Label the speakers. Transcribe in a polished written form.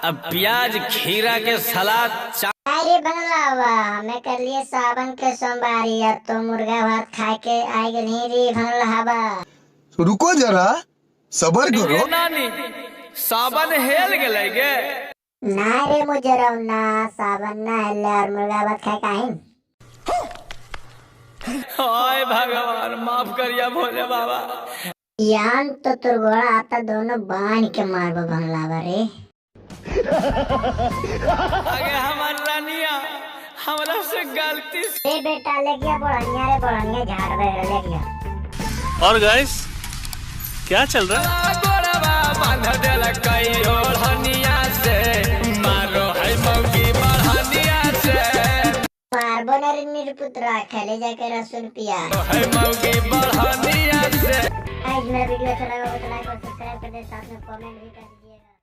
Speaker 1: अब प्याज खीरा के सलाद
Speaker 2: अरे भंगलावा हमें कर लिए सावन के सोमवारी अब तो मुर्गा भात खा के आएगा नहीं रे भंगलावा।
Speaker 3: रुको जरा सबर करो।
Speaker 1: नानी सावन हेल गए गे।
Speaker 2: ना रे मुझे ना सावन ना हेले और मुर्गा भात खा के आइन।
Speaker 1: हाय भगवान माफ करिया भोले बाबा।
Speaker 2: यान तो तुर गोड़ा आता दोनों बांध के मारबो भंगलावा रे।
Speaker 1: आगे हमार रानिया हमरा से गलती से
Speaker 2: ए बेटा ले गया बोड़निया झाड़ वगैरह ले गया।
Speaker 4: और गाइस क्या चल रहा है?
Speaker 1: गोरवा बांध देला कई ओढ़निया से मारो है मौगी बढ़निया से
Speaker 2: मारबो न रे निरपुत्रा खेले जाके रसूल पिया
Speaker 1: है मौगी बढ़निया से।
Speaker 2: आज मेरा वीडियो अच्छा लगा तो लाइक और सब्सक्राइब कर दे साथ में कमेंट भी कर दीजिएगा।